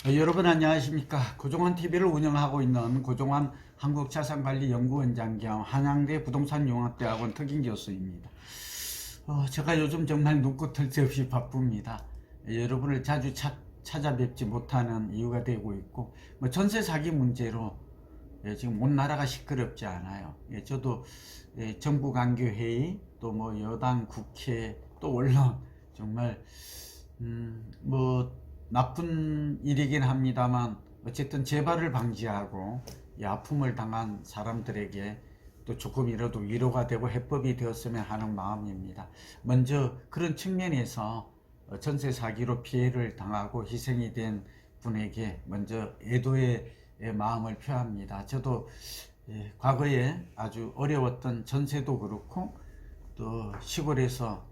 여러분 안녕하십니까. 고종환 TV를 운영하고 있는 고종환 한국자산관리연구원장 겸 한양대 부동산융합대학원 특임교수입니다. 제가 요즘 정말 눈코 뜰 새 없이 바쁩니다. 여러분을 자주 찾아뵙지 못하는 이유가 되고 있고, 전세 사기 문제로 지금 온 나라가 시끄럽지 않아요. 저도 정부 간교 회의, 또 여당 국회, 또 언론, 정말 나쁜 일이긴 합니다만 어쨌든 재발을 방지하고 이 아픔을 당한 사람들에게 또 조금이라도 위로가 되고 해법이 되었으면 하는 마음입니다. 먼저 그런 측면에서 전세 사기로 피해를 당하고 희생이 된 분에게 먼저 애도의 마음을 표합니다. 저도 과거에 아주 어려웠던 전세도 그렇고 또 시골에서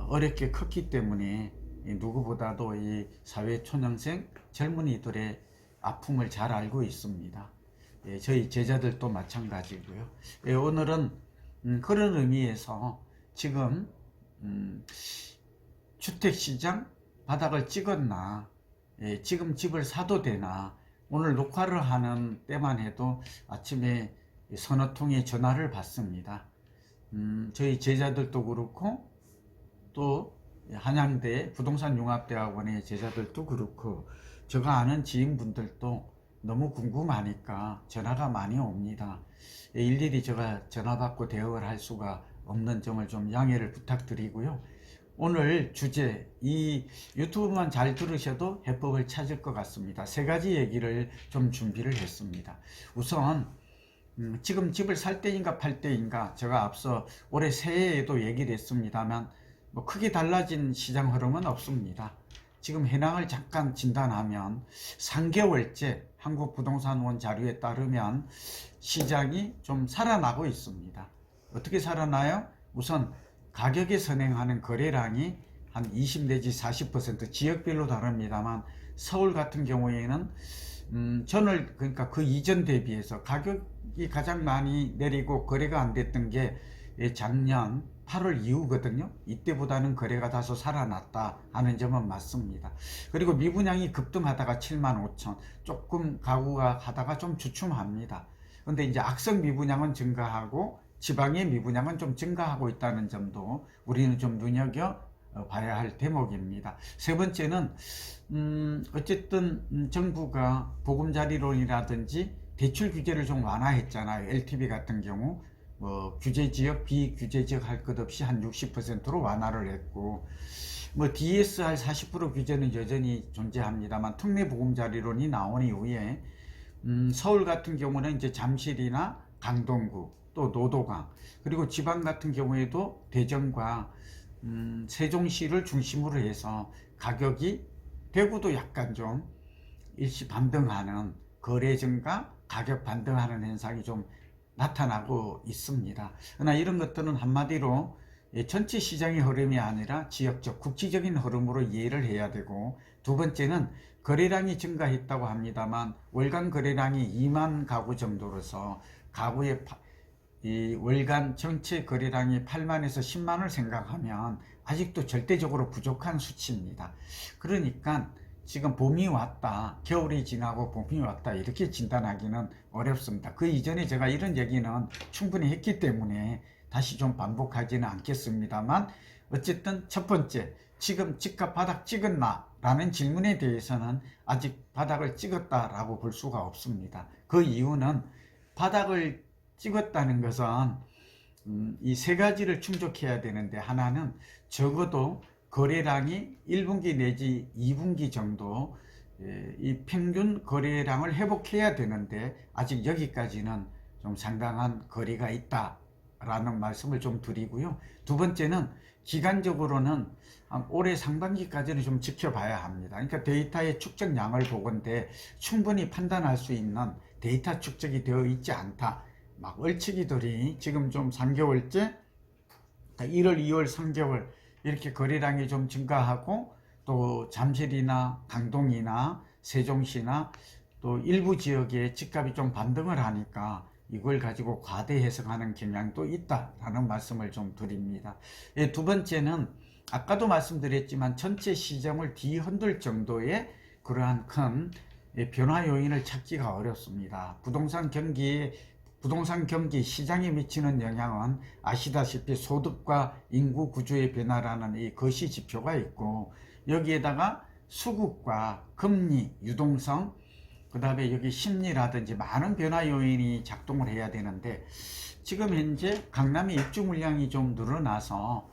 어렵게 컸기 때문에 누구보다도 이 사회 초년생 젊은이들의 아픔을 잘 알고 있습니다. 저희 제자들도 마찬가지고요. 오늘은 그런 의미에서 지금 주택시장 바닥을 찍었나, 지금 집을 사도 되나, 오늘 녹화를 하는 때만 해도 아침에 서너 통의 전화를 받습니다. 저희 제자들도 그렇고 또 한양대 부동산융합대학원의 제자들도 그렇고 제가 아는 지인분들도 너무 궁금하니까 전화가 많이 옵니다. 일일이 제가 전화 받고 대응을 할 수가 없는 점을 좀 양해를 부탁드리고요. 오늘 주제, 이 유튜브만 잘 들으셔도 해법을 찾을 것 같습니다. 세 가지 얘기를 좀 준비를 했습니다. 우선 지금 집을 살 때인가 팔 때인가, 제가 앞서 올해 새해에도 얘기를 했습니다만 크게 달라진 시장 흐름은 없습니다. 지금 현황을 잠깐 진단하면 3개월째 한국부동산원 자료에 따르면 시장이 좀 살아나고 있습니다. 어떻게 살아나요? 우선 가격에 선행하는 거래량이 한 20 내지 40%, 지역별로 다릅니다만 서울 같은 경우에는 그러니까 그 이전 대비해서 가격이 가장 많이 내리고 거래가 안 됐던 게 작년 8월 이후거든요. 이때보다는 거래가 다소 살아났다 하는 점은 맞습니다. 그리고 미분양이 급등하다가 7만 5천, 조금 가구가 하다가 좀 주춤합니다. 그런데 이제 악성 미분양은 증가하고 지방의 미분양은 좀 증가하고 있다는 점도 우리는 좀 눈여겨 봐야 할 대목입니다. 세 번째는 어쨌든 정부가 보금자리론이라든지 대출 규제를 좀 완화했잖아요. LTV 같은 경우 규제지역, 비규제지역 할 것 없이 한 60%로 완화를 했고, DSR 40% 규제는 여전히 존재합니다만 특례 보금자리론이 나온 이후에 서울 같은 경우는 이제 잠실이나 강동구, 또 노도강, 그리고 지방 같은 경우에도 대전과 세종시를 중심으로 해서 가격이, 대구도 약간 좀 일시 반등하는, 거래 증가, 가격 반등하는 현상이 좀 나타나고 있습니다. 그러나 이런 것들은 한마디로 전체 시장의 흐름이 아니라 지역적, 국지적인 흐름으로 이해를 해야 되고, 두 번째는 거래량이 증가했다고 합니다만 월간 거래량이 2만 가구 정도로서 가구의 이 월간 전체 거래량이 8만에서 10만을 생각하면 아직도 절대적으로 부족한 수치입니다. 그러니까 지금 봄이 왔다, 겨울이 지나고 봄이 왔다, 이렇게 진단하기는 어렵습니다. 그 이전에 제가 이런 얘기는 충분히 했기 때문에 다시 좀 반복하지는 않겠습니다만, 어쨌든 첫 번째, 지금 집값 바닥 찍었나? 라는 질문에 대해서는 아직 바닥을 찍었다라고 볼 수가 없습니다. 그 이유는 바닥을 찍었다는 것은 이 세 가지를 충족해야 되는데, 하나는 적어도 거래량이 1분기 내지 2분기 정도 이 평균 거래량을 회복해야 되는데 아직 여기까지는 좀 상당한 거리가 있다라는 말씀을 좀 드리고요. 두 번째는 기간적으로는 올해 상반기까지는 좀 지켜봐야 합니다. 그러니까 데이터의 축적량을 보건대 충분히 판단할 수 있는 데이터 축적이 되어 있지 않다. 막 얼치기들이 지금 좀 3개월째 1월, 2월, 3개월 이렇게 거래량이 좀 증가하고, 또 잠실이나 강동이나 세종시나 또 일부 지역에 집값이 좀 반등을 하니까 이걸 가지고 과대 해석하는 경향도 있다라는 말씀을 좀 드립니다. 두 번째는 아까도 말씀드렸지만 전체 시장을 뒤흔들 정도의 그러한 큰 변화 요인을 찾기가 어렵습니다. 부동산 경기 시장에 미치는 영향은 아시다시피 소득과 인구 구조의 변화라는 이 거시 지표가 있고, 여기에다가 수급과 금리, 유동성, 그 다음에 여기 심리라든지 많은 변화 요인이 작동을 해야 되는데, 지금 현재 강남의 입주 물량이 좀 늘어나서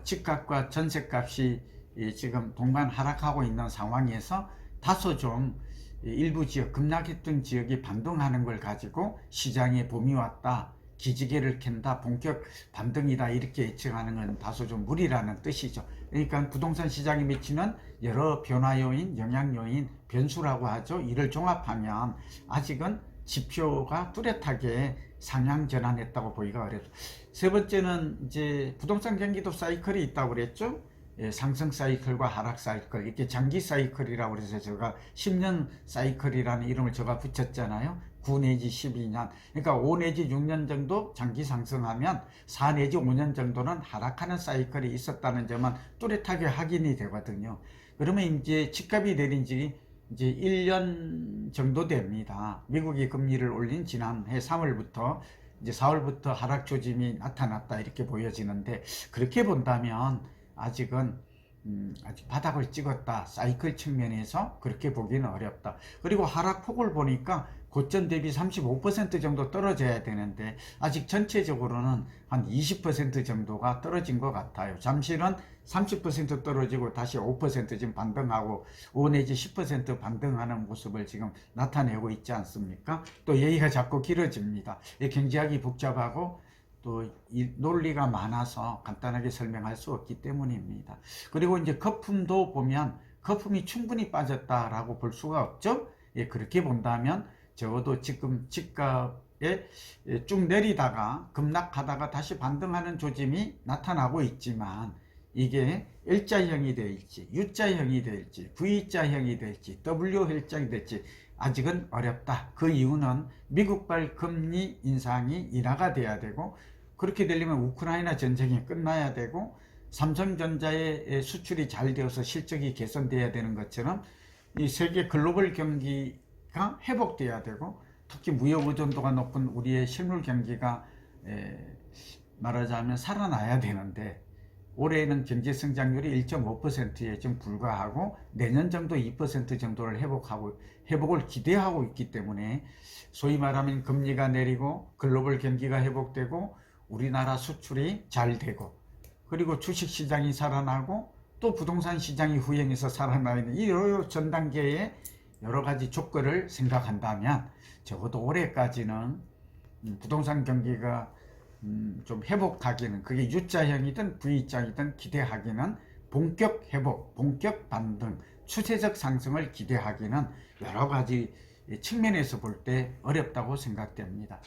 집값과 전세값이 지금 동반 하락하고 있는 상황에서 다소 좀 일부 지역, 급락했던 지역이 반등하는 걸 가지고 시장에 봄이 왔다, 기지개를 켠다, 본격 반등이다 이렇게 예측하는 건 다소 좀 무리라는 뜻이죠. 그러니까 부동산 시장에 미치는 여러 변화 요인, 영향 요인, 변수라고 하죠. 이를 종합하면 아직은 지표가 뚜렷하게 상향 전환했다고 보기가 어렵죠. 세 번째는 이제 부동산 경기도 사이클이 있다고 그랬죠. 상승 사이클과 하락 사이클, 이렇게 장기 사이클이라고 그래서 제가 10년 사이클이라는 이름을 제가 붙였잖아요. 9 내지 12년, 그러니까 5 내지 6년 정도 장기 상승하면 4 내지 5년 정도는 하락하는 사이클이 있었다는 점은 뚜렷하게 확인이 되거든요. 그러면 이제 집값이 내린 지 이제 1년 정도 됩니다. 미국이 금리를 올린 지난해 3월부터 이제 4월부터 하락 조짐이 나타났다 이렇게 보여지는데, 그렇게 본다면 아직은 아직 바닥을 찍었다, 사이클 측면에서 그렇게 보기는 어렵다. 그리고 하락폭을 보니까 고점 대비 35% 정도 떨어져야 되는데 아직 전체적으로는 한 20% 정도가 떨어진 것 같아요. 잠시는 30% 떨어지고 다시 5% 지금 반등하고 5 내지 10% 반등하는 모습을 지금 나타내고 있지 않습니까? 또 얘기가 자꾸 길어집니다. 경제학이 복잡하고 또 이 논리가 많아서 간단하게 설명할 수 없기 때문입니다. 그리고 이제 거품도 보면 거품이 충분히 빠졌다라고 볼 수가 없죠. 그렇게 본다면 적어도 지금 집값에 쭉 내리다가 급락하다가 다시 반등하는 조짐이 나타나고 있지만, 이게 L자형이 될지 U자형이 될지 V자형이 될지 W혈자형이 될지 아직은 어렵다. 그 이유는 미국발 금리 인상이 인하가 돼야 되고, 그렇게 되려면 우크라이나 전쟁이 끝나야 되고, 삼성전자의 수출이 잘 되어서 실적이 개선돼야 되는 것처럼 이 세계 글로벌 경기가 회복돼야 되고, 특히 무역 의존도가 높은 우리의 실물 경기가 말하자면 살아나야 되는데, 올해는 경제 성장률이 1.5%에 좀 불과하고 내년 정도 2% 정도를 회복을 기대하고 있기 때문에, 소위 말하면 금리가 내리고 글로벌 경기가 회복되고 우리나라 수출이 잘 되고, 그리고 주식시장이 살아나고 또 부동산 시장이 후행해서 살아나는 이 전 단계의 여러 가지 조건을 생각한다면 적어도 올해까지는 부동산 경기가 좀 회복하기는, 그게 U자형이든 V자이든 기대하기는, 본격 회복, 본격 반등, 추세적 상승을 기대하기는 여러 가지 측면에서 볼 때 어렵다고 생각됩니다.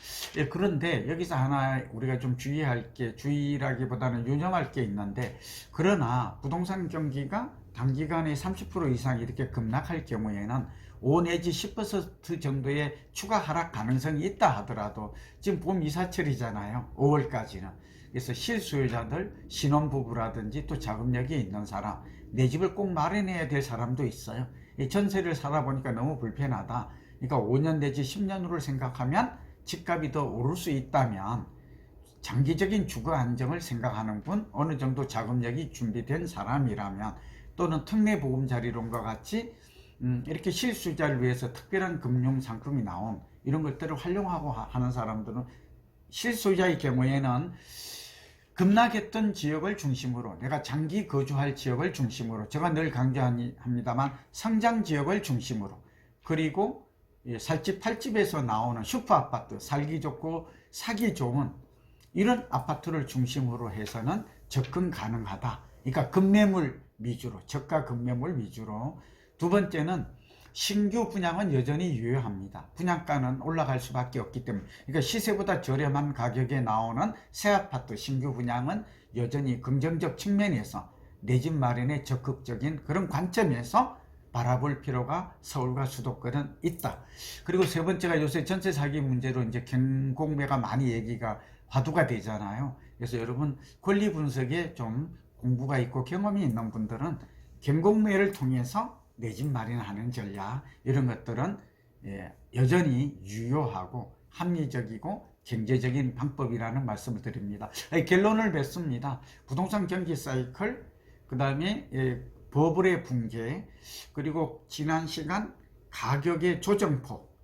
그런데 여기서 하나 우리가 좀 주의라기보다는 유념할 게 있는데, 그러나 부동산 경기가 단기간에 30% 이상 이렇게 급락할 경우에는 5 내지 10% 정도의 추가 하락 가능성이 있다 하더라도, 지금 봄 이사철이잖아요. 5월까지는. 그래서 실수요자들, 신혼부부라든지 또 자금력이 있는 사람, 내 집을 꼭 마련해야 될 사람도 있어요. 전세를 살아보니까 너무 불편하다. 그러니까 5년 내지 10년으로 생각하면 집값이 더 오를 수 있다면, 장기적인 주거 안정을 생각하는 분, 어느 정도 자금력이 준비된 사람이라면, 또는 특례보금자리론과 같이 이렇게 실수요자를 위해서 특별한 금융 상품이 나온 이런 것들을 활용하고 하는 사람들은, 실수요자의 경우에는 급락했던 지역을 중심으로, 내가 장기 거주할 지역을 중심으로, 제가 늘 강조합니다만 성장 지역을 중심으로, 그리고 살집 팔집에서 나오는 슈퍼아파트, 살기 좋고 사기 좋은 이런 아파트를 중심으로 해서는 접근 가능하다. 그러니까 급매물 위주로, 저가 급매물 위주로. 두 번째는 신규 분양은 여전히 유효합니다. 분양가는 올라갈 수밖에 없기 때문에, 그러니까 시세보다 저렴한 가격에 나오는 새 아파트 신규 분양은 여전히 긍정적 측면에서 내 집 마련에 적극적인 그런 관점에서 바라볼 필요가 서울과 수도권은 있다. 그리고 세 번째가 요새 전세 사기 문제로 이제 경공매가 많이 얘기가 화두가 되잖아요. 그래서 여러분, 권리 분석에 좀 공부가 있고 경험이 있는 분들은 경공매를 통해서 내 집 마련하는 전략 이런 것들은 여전히 유효하고 합리적이고 경제적인 방법이라는 말씀을 드립니다. 결론을 맺습니다. 부동산 경기 사이클, 그 다음에 버블의 붕괴, 그리고 지난 시간 가격의 조정폭,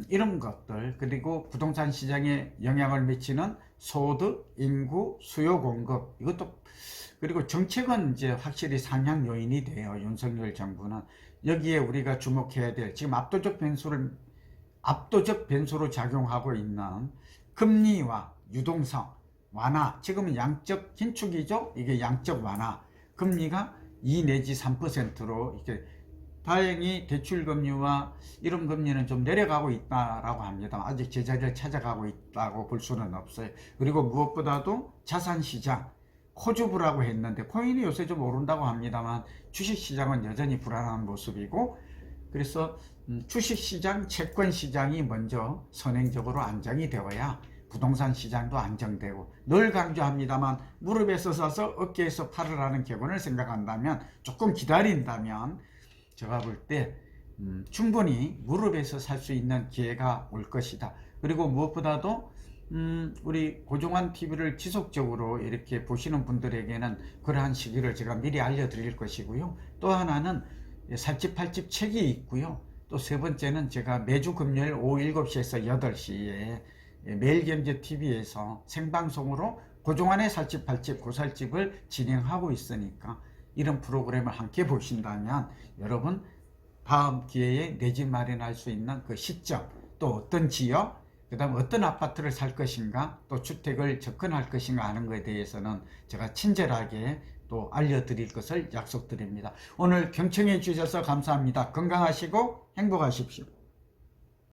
이런 것들, 그리고 부동산 시장에 영향을 미치는 소득, 인구, 수요 공급, 이것도, 그리고 정책은 이제 확실히 상향 요인이 돼요. 윤석열 정부는. 여기에 우리가 주목해야 될, 지금 압도적 변수로 작용하고 있는 금리와 유동성 완화, 지금은 양적 긴축이죠. 이게 양적 완화, 금리가 2 내지 3%로 이렇게, 다행히 대출금리와 이런 금리는 좀 내려가고 있다라고 합니다. 아직 제자리를 찾아가고 있다고 볼 수는 없어요. 그리고 무엇보다도 자산시장, 코주브라고 했는데 코인이 요새 좀 오른다고 합니다만 주식시장은 여전히 불안한 모습이고, 그래서 주식시장, 채권시장이 먼저 선행적으로 안정이 되어야 부동산 시장도 안정되고, 늘 강조합니다만 무릎에서 서서 어깨에서 팔을 하는 격언을 생각한다면, 조금 기다린다면 제가 볼 때 충분히 무릎에서 살 수 있는 기회가 올 것이다. 그리고 무엇보다도 우리 고종환 TV를 지속적으로 이렇게 보시는 분들에게는 그러한 시기를 제가 미리 알려드릴 것이고요. 또 하나는 살집 팔집 책이 있고요. 또 세 번째는 제가 매주 금요일 오후 7시에서 8시에 매일경제TV에서 생방송으로 고종환의 살집 팔집 고살집을 진행하고 있으니까, 이런 프로그램을 함께 보신다면 여러분 다음 기회에 내 집 마련할 수 있는 그 시점, 또 어떤 지역, 그 다음 어떤 아파트를 살 것인가, 또 주택을 접근할 것인가 하는 것에 대해서는 제가 친절하게 또 알려드릴 것을 약속드립니다. 오늘 경청해 주셔서 감사합니다. 건강하시고 행복하십시오.